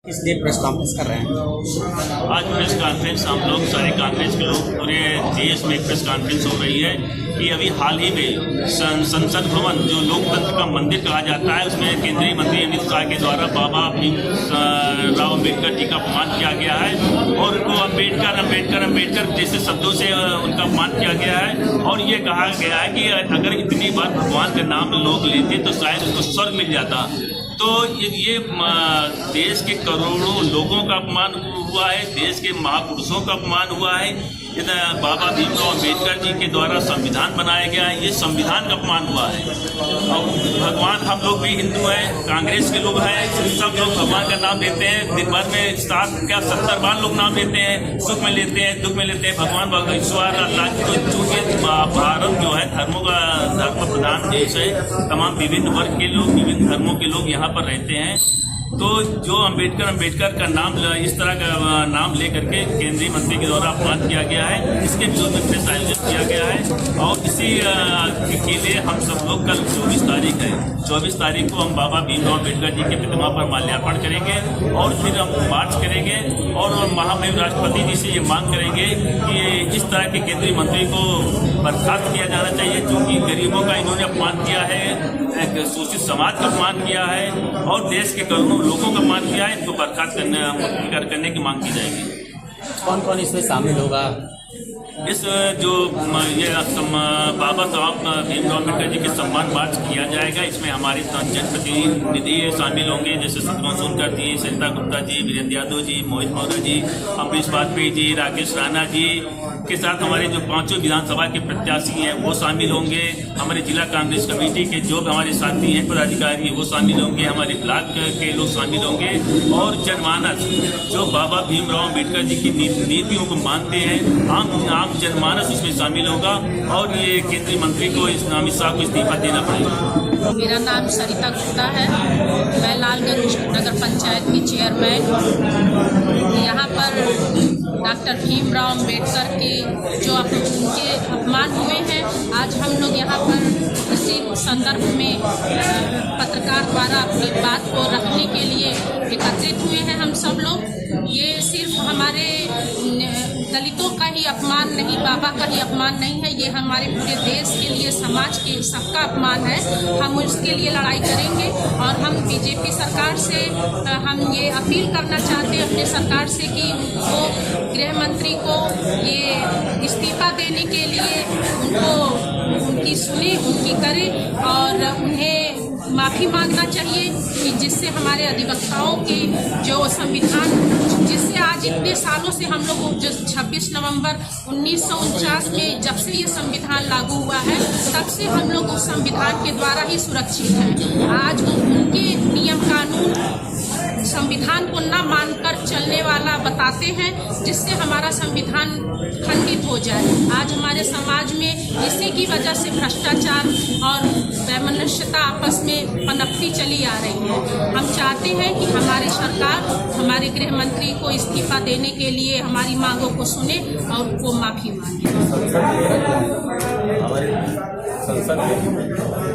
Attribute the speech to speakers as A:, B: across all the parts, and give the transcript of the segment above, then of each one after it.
A: इसलिए press conference कर रहे हैं।
B: आज प्रेस कॉन्फ्रेंस हम लोग सारे कांग्रेस के लोग पूरे देश में प्रेस कॉन्फ्रेंस हो रही है कि अभी हाल ही में संसद भवन जो लोकतंत्र का मंदिर कहा जाता है उसमें केंद्रीय मंत्री अमित शाह के द्वारा बाबा भीमराव अम्बेडकर जी का अपमान किया गया है और उनको अम्बेडकर जैसे शब्दों से उनका अपमान किया गया है और ये कहा गया है कि अगर इतनी बार भगवान का नाम लोग लेते तो शायद उनको स्वर्ग मिल जाता। तो ये देश के करोड़ों लोगों का अपमान हुआ है, देश के महापुरुषों का अपमान हुआ है। बाबा भीमराव अम्बेडकर जी के द्वारा संविधान बनाया गया है, ये संविधान का अपमान हुआ है। और भगवान, हम लोग भी हिंदू हैं, कांग्रेस के लोग हैं, सब लोग भगवान का नाम लेते हैं। दिन भर में 70 बार लोग नाम लेते हैं, सुख में लेते हैं, दुख में लेते हैं। भगवान ईश्वर अल्लाह चूंकि भारत जो है धर्म प्रधान देश है, तमाम विभिन्न वर्ग के लोग, विभिन्न धर्मों के लोग यहाँ पर रहते हैं। तो जो अम्बेडकर का नाम इस तरह का नाम लेकर के केंद्रीय मंत्री के द्वारा अपमान किया गया है, इसके विरोध में प्रेस आयोजित किया गया है। और इसी के लिए हम सब लोग कल 24 तारीख है, 24 तारीख को हम बाबा भीमराव अम्बेडकर जी की प्रतिमा पर माल्यार्पण करेंगे और फिर हम मार्च करेंगे और महामहिम राष्ट्रपति जी से ये मांग करेंगे कि इस तरह के केंद्रीय मंत्री को बर्खास्त किया जाना चाहिए, क्योंकि गरीबों का इन्होंने अपमान किया है, एक शोषित समाज का अपमान किया है और देश के करोड़ों लोगों का अपमान किया है। इनको बर्खास्त करने की मांग की जाएगी।
A: कौन कौन इसमें शामिल होगा?
B: इस जो ये बाबा साहब भीमराव अम्बेडकर जी के सम्मान मार्च किया जाएगा, इसमें हमारे जनप्रतिनिधि शामिल होंगे, जैसे शत्रुघ्न सोनकर जी, सरिता गुप्ता जी, वीरेंद्र यादव जी, मोहित मौर्य जी, अमरीश वाजपेयी जी, राकेश राणा जी के साथ हमारे जो 5 विधानसभा के प्रत्याशी हैं वो शामिल होंगे। हमारे जिला कांग्रेस कमेटी के जो हमारे साथी हैं पदाधिकारी वो शामिल होंगे, हमारे ब्लॉक के लोग शामिल होंगे और जनमानस जो बाबा भीमराव अम्बेडकर जी की नीतियों को मानते हैं, आम जनमानस इसमें शामिल होगा और ये केंद्रीय मंत्री को अमित शाह को इस्तीफा देना पड़ेगा।
C: मेरा नाम सरिता गुप्ता है, मैं लालगंज नगर पंचायत की चेयरमैन। यहाँ पर डॉक्टर भीमराव अम्बेडकर के जो उनके अपमान हुए हैं, आज हम लोग यहाँ पर इसी संदर्भ में पत्रकार द्वारा अपनी बात को रखने के लिए एकत्रित हुए हैं। हम सब लोग, ये सिर्फ हमारे दलितों का ही अपमान नहीं, बाबा का ही अपमान नहीं है, ये हमारे पूरे देश के लिए, समाज के सबका अपमान है। हम उसके लिए लड़ाई करेंगे और हम बीजेपी सरकार से हम ये अपील करना चाहते हैं अपने सरकार से कि वो गृह मंत्री को ये इस्तीफा देने के लिए उनकी सुने, उनकी करे और उन्हें माफ़ी मांगना चाहिए कि जिससे हमारे अधिवक्ताओं के जो संविधान, जिससे आज इतने सालों से हम लोग जो 26 नवंबर 1949 में जब से ये संविधान लागू हुआ है तब से हम लोग उस संविधान के द्वारा ही सुरक्षित हैं। आज उनके नियम कानून संविधान को न मानकर चलने वाला बताते हैं, जिससे हमारा संविधान खंडित हो जाए। आज हमारे समाज में इसी की वजह से भ्रष्टाचार और वैमनस्यता आपस में पनपती चली आ रही है। हम चाहते हैं कि हमारी सरकार हमारे गृह मंत्री को इस्तीफा देने के लिए हमारी मांगों को सुने और उनको माफी मांगे।
D: हमारे संसद में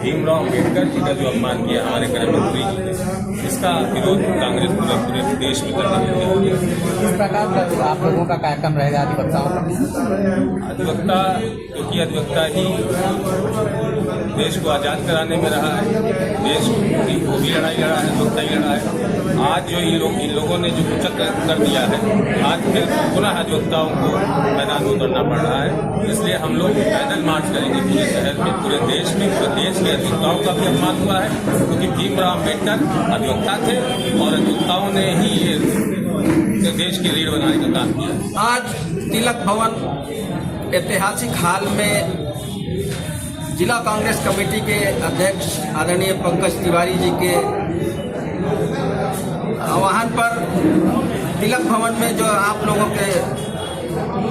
D: भीमराव अम्बेडकर जी का जो अपमान किया हमारे गृह मंत्री जी, इसका विरोध कांग्रेस पूरे देश में कर रही है।
A: इस प्रकार का आप लोगों का कार्यक्रम रहेगा अधिवक्ताओं का?
D: अधिवक्ता, क्योंकि अधिवक्ता ही देश को आज़ाद कराने में रहा है, देश की वो भी लड़ाई लड़ा है, अधिवक्ता ही लड़ा है। आज जो इन लोगों ने जो कुचक कर दिया है, आज फिर पुनः अधिवक्ताओं को मैदान में उतरना पड़ रहा है। इसलिए हम लोग पैदल मार्च करेंगे पूरे शहर में, पूरे देश में। पूरे देश के अधिवक्ताओं का भी अपमान हुआ है, क्योंकि भीमराव अम्बेडकर अधिवक्ता थे और अधिवक्ताओं ने ही ये देश की रीढ़ बनाने का काम किया।
E: आज तिलक भवन ऐतिहासिक हाल में जिला कांग्रेस कमेटी के अध्यक्ष आदरणीय पंकज तिवारी जी के आह्वान पर तिलक भवन में जो आप लोगों के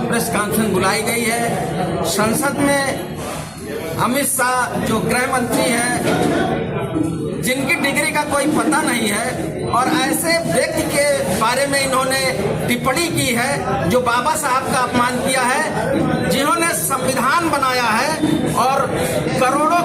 E: प्रेस कॉन्फ्रेंस बुलाई गई है। संसद में अमित शाह जो गृह मंत्री हैं, जिनकी डिग्री का कोई पता नहीं है और ऐसे व्यक्ति के बारे में इन्होंने टिप्पणी की है जो बाबा साहब का अपमान किया है, जिन्होंने संविधान बनाया है और करोड़ों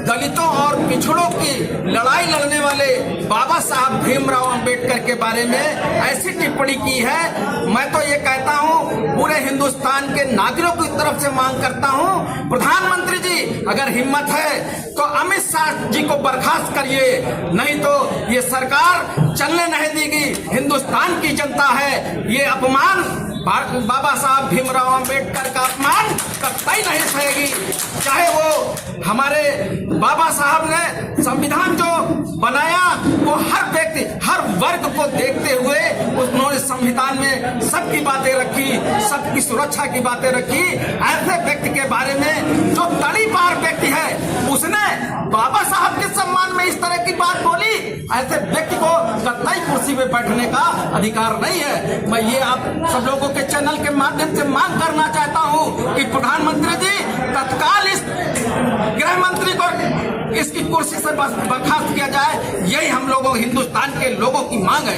E: दलितों और पिछड़ों की लड़ाई लड़ने वाले बाबा साहब भीमराव अंबेडकर के बारे में ऐसी टिप्पणी की है। मैं तो ये कहता हूँ, पूरे हिंदुस्तान के नागरिकों की तरफ से मांग करता हूँ, प्रधानमंत्री जी अगर हिम्मत है तो अमित शाह जी को बर्खास्त करिए, नहीं तो ये सरकार चलने नहीं देगी। हिंदुस्तान की जनता है ये अपमान, बाबा साहब भीमराव अंबेडकर का अपमान कतई नहीं सहेगी। चाहे वो हमारे बाबा साहब ने संविधान जो बनाया वो हर व्यक्ति हर वर्ग को देखते हुए उन्होंने संविधान में सबकी बातें रखी, सबकी सुरक्षा की बातें रखी। ऐसे व्यक्ति के बारे में जो तड़ीपार व्यक्ति है उसने बाबा साहब के सम्मान में इस तरह की बात बोली, ऐसे व्यक्ति को कतई कुर्सी पे बैठने का अधिकार नहीं है। मैं ये आप सब लोगों के चैनल के माध्यम से मांग करना चाहता हूँ कि प्रधानमंत्री जी तत्काल इस गृह मंत्री को इसकी कुर्सी से बर्खास्त किया जाए। यही हम लोगों हिंदुस्तान के लोगों की मांग है।